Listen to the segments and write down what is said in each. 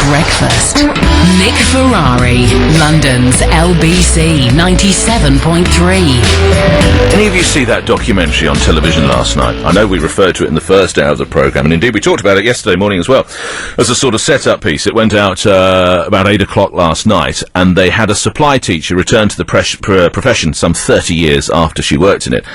Breakfast. Nick Ferrari, London's LBC 97.3. Any of you see that documentary on television last night? I know we referred to it in the first hour of the programme, and indeed we talked about it yesterday morning as well, as a sort of set-up piece. It went out about 8 o'clock last night, and they had a supply teacher return to the profession some 30 years after she worked in it.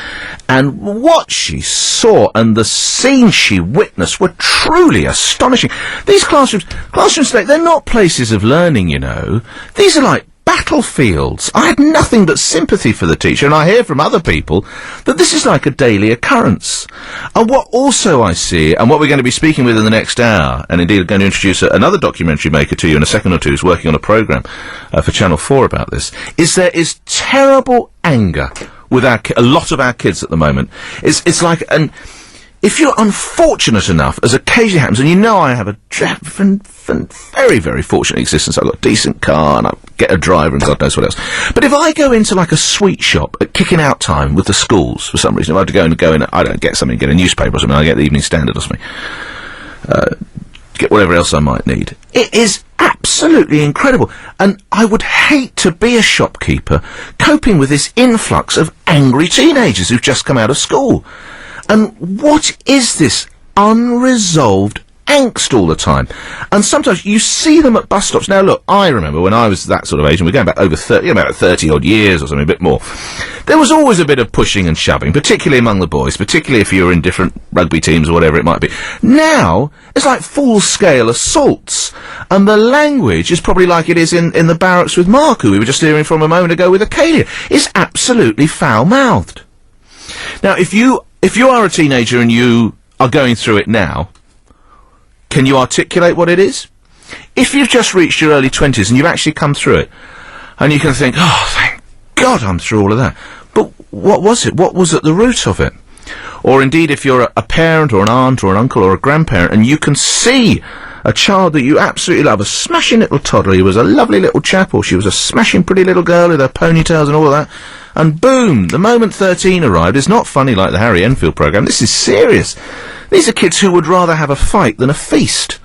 And what she saw and the scenes she witnessed were truly astonishing. These classrooms today, they're not places of learning, you know. These are like battlefields. I had nothing but sympathy for the teacher, and I hear from other people that this is like a daily occurrence. And what also I see, and what we're going to be speaking with in the next hour, and indeed I'm going to introduce another documentary maker to you in a second or two who's working on a programme for Channel 4 about this, is there is terrible anger with a lot of our kids at the moment. It's like if you're unfortunate enough, as occasionally happens, and you know I have a very, very fortunate existence. I've got a decent car, and I get a driver, and God knows what else. But if I go into, like, a sweet shop at kicking out time with the schools, for some reason, if I have to go in, I don't get something, get a newspaper or something, I get the Evening Standard or something, get whatever else I might need. It is absolutely incredible. And I would hate to be a shopkeeper coping with this influx of angry teenagers who've just come out of school. And what is this unresolved angst all the time? And sometimes you see them at bus stops. Now, look, I remember when I was that sort of age, and we're going back over 30, about 30-odd years or something, a bit more, there was always a bit of pushing and shoving, particularly among the boys, particularly if you were in different rugby teams or whatever it might be. Now, it's like full-scale assaults, and the language is probably like it is in the barracks with Mark, who we were just hearing from a moment ago with Acadia. It's absolutely foul-mouthed. Now, if you are a teenager and you are going through it now, can you articulate what it is? If you've just reached your early 20s and you've actually come through it, and you can think, oh, thank God I'm through all of that. But what was it? What was at the root of it? Or indeed, if you're a parent or an aunt or an uncle or a grandparent, and you can see a child that you absolutely love, a smashing little toddler, he was a lovely little chap, or she was a smashing pretty little girl with her ponytails and all of that, and boom, the moment 13 arrived, it's not funny like the Harry Enfield programme, this is serious. These are kids who would rather have a fight than a feast.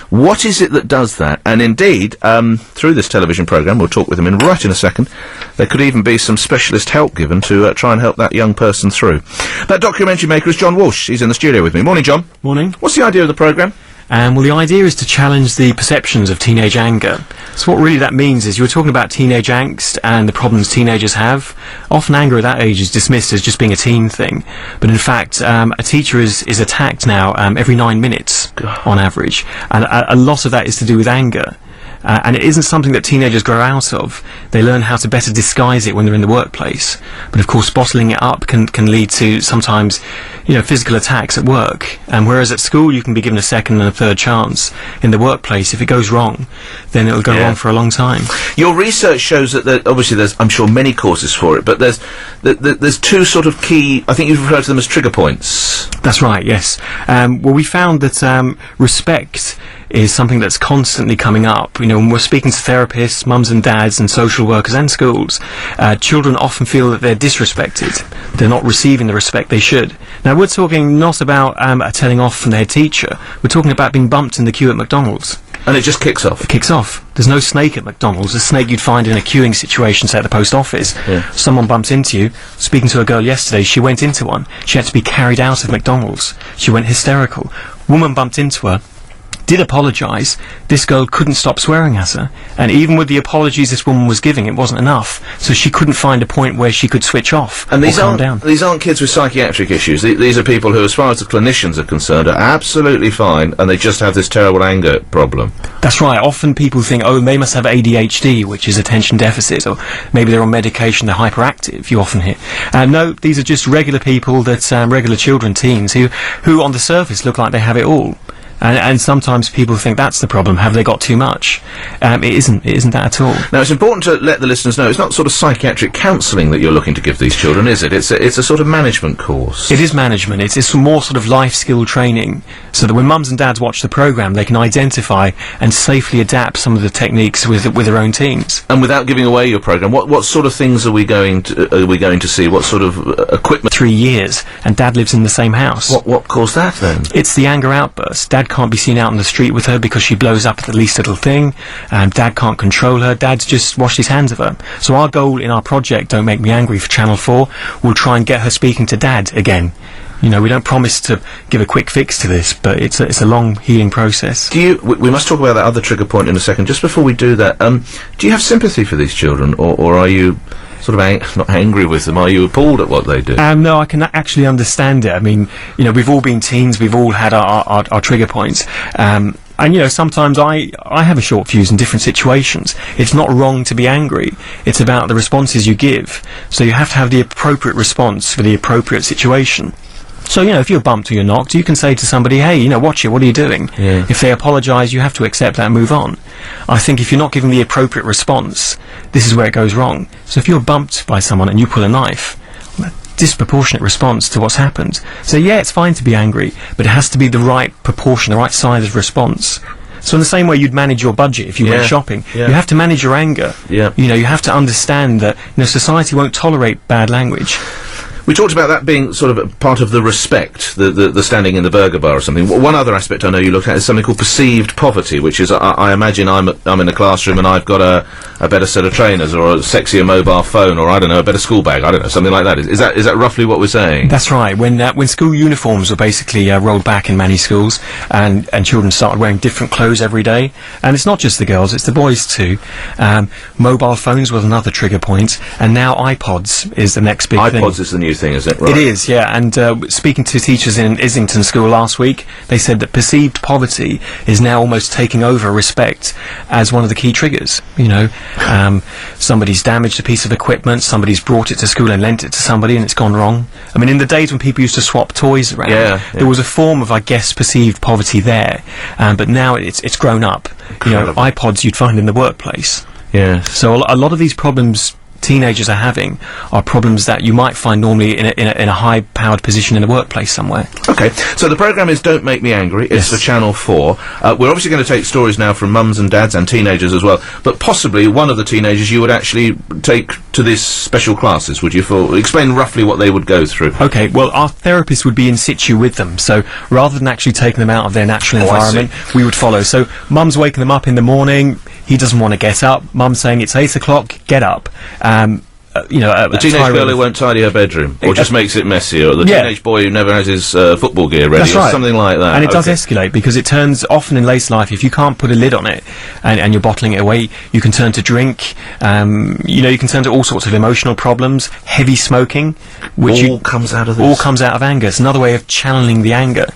What is it that does that? And indeed, through this television programme, we'll talk with them right in a second, there could even be some specialist help given to try and help that young person through. That documentary maker is John Walsh. He's in the studio with me. Morning, John. Morning. What's the idea of the programme? Well, the idea is to challenge the perceptions of teenage anger. So what really that means is you were talking about teenage angst and the problems teenagers have. Often anger at that age is dismissed as just being a teen thing. But in fact, a teacher is attacked now every 9 minutes on average. And a lot of that is to do with anger. And it isn't something that teenagers grow out of. They learn how to better disguise it when they're in the workplace. But of course, bottling it up can lead to sometimes, physical attacks at work. And whereas at school you can be given a second and a third chance, in the workplace, if it goes wrong, then it'll go wrong for a long time. Your research shows that obviously there's, I'm sure, many courses for it, but there's two sort of key, I think you've referred to them as trigger points. That's right, yes. Well, we found that respect is something that's constantly coming up. When we're speaking to therapists, mums and dads and social workers and schools, children often feel that they're disrespected. They're not receiving the respect they should. Now, we're talking not about a telling off from their teacher. We're talking about being bumped in the queue at McDonald's. And it just kicks off? It kicks off. There's no snake at McDonald's. A snake you'd find in a queuing situation, say at the post office. Yeah. Someone bumps into you. Speaking to a girl yesterday, she went into one. She had to be carried out of McDonald's. She went hysterical. Woman bumped into her. Did apologise. This girl couldn't stop swearing at her, and even with the apologies this woman was giving, it wasn't enough. So she couldn't find a point where she could switch off and or calm down. These aren't kids with psychiatric issues. These are people who, as far as the clinicians are concerned, are absolutely fine, and they just have this terrible anger problem. That's right. Often people think, oh, they must have ADHD, which is attention deficit, or maybe they're on medication, they're hyperactive. You often hear. No, these are just regular people that regular children, teens, who on the surface look like they have it all. And sometimes people think that's the problem. Have they got too much? It isn't that at all. Now, it's important to let the listeners know it's not sort of psychiatric counselling that you're looking to give these children, is it? It's a sort of management course. It is management. It's more sort of life skill training, so that when mums and dads watch the programme, they can identify and safely adapt some of the techniques with their own teens. And without giving away your programme, what sort of things are we going to see? What sort of equipment? 3 years, and Dad lives in the same house. What caused that then? It's the anger outburst. Dad Dad can't be seen out on the street with her because she blows up at the least little thing. Dad can't control her. Dad's just washed his hands of her. So our goal in our project, Don't Make Me Angry, for Channel 4, will try and get her speaking to Dad again. You know, we don't promise to give a quick fix to this, but it's a long healing process. We must talk about that other trigger point in a second. Just before we do that, do you have sympathy for these children, or are you sort of not angry with them? Are you appalled at what they do? No, I can actually understand it. I mean, you know, we've all been teens, we've all had our trigger points. And, you know, sometimes I have a short fuse in different situations. It's not wrong to be angry. It's about the responses you give. So you have to have the appropriate response for the appropriate situation. So, you know, if you're bumped or you're knocked, you can say to somebody, hey, you know, watch it, what are you doing? Yeah. If they apologise, you have to accept that and move on. I think if you're not giving the appropriate response, this is where it goes wrong. So if you're bumped by someone and you pull a knife, disproportionate response to what's happened. So yeah, it's fine to be angry, but it has to be the right proportion, the right size of response. So in the same way you'd manage your budget if you went shopping, you have to manage your anger. Yeah. You know, you have to understand that, you know, society won't tolerate bad language. We talked about that being sort of a part of the respect, the standing in the burger bar or something. One other aspect I know you looked at is something called perceived poverty, which is, I imagine I'm in a classroom and I've got a better set of trainers or a sexier mobile phone or, I don't know, a better school bag, I don't know, something like that. Is that roughly what we're saying? That's right. When school uniforms were basically rolled back in many schools and children started wearing different clothes every day, and it's not just the girls, it's the boys too. Mobile phones was another trigger point, and now iPods is the next big thing. iPods is the new thing, is it? Right. It is, yeah, and speaking to teachers in Islington School last week, they said that perceived poverty is now almost taking over respect as one of the key triggers. You know, somebody's damaged a piece of equipment, somebody's brought it to school and lent it to somebody and it's gone wrong. I mean, in the days when people used to swap toys around, there was a form of, I guess, perceived poverty there, but now it's grown up. You know, iPods you'd find in the workplace. Yeah. So a lot of these problems teenagers are having are problems that you might find normally in a high-powered position in a workplace somewhere. Okay, so the programme is Don't Make Me Angry. It's for Channel 4. We're obviously going to take stories now from mums and dads and teenagers as well, but possibly one of the teenagers you would actually take to these special classes, would you? Explain roughly what they would go through. Okay, well, our therapist would be in situ with them, so rather than actually taking them out of their natural environment, we would follow. So mum's waking them up in the morning, he doesn't want to get up, mum's saying it's 8 o'clock, get up. You know, the teenage girl who won't tidy her bedroom, or just makes it messy, or the teenage boy who never has his football gear ready, or something like that. And it does escalate, because it turns, often in later life, if you can't put a lid on it, and you're bottling it away, you can turn to drink, you know, you can turn to all sorts of emotional problems, heavy smoking, which all comes out of this. All comes out of anger. It's another way of channeling the anger.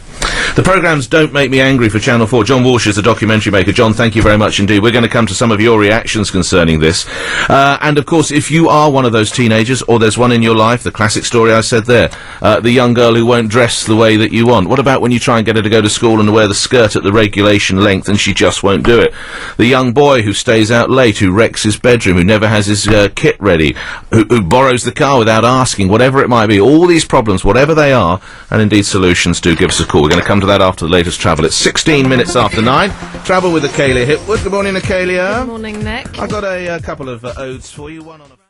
The programme's Don't Make Me Angry for Channel 4. John Walsh is the documentary maker. John, thank you very much indeed. We're going to come to some of your reactions concerning this. And, of course, if you are one of those teenagers, or there's one in your life, the classic story I said there, the young girl who won't dress the way that you want. What about when you try and get her to go to school and wear the skirt at the regulation length and she just won't do it? The young boy who stays out late, who wrecks his bedroom, who never has his kit ready, who borrows the car without asking, whatever it might be. All these problems, whatever they are, and indeed solutions, do give us a call. We're going to come to that after the latest travel. It's 16 minutes after 9. Travel with Acalia Hipwood. Good morning, Acalia. Good morning, Nick. I've got a couple of odes for you. One on a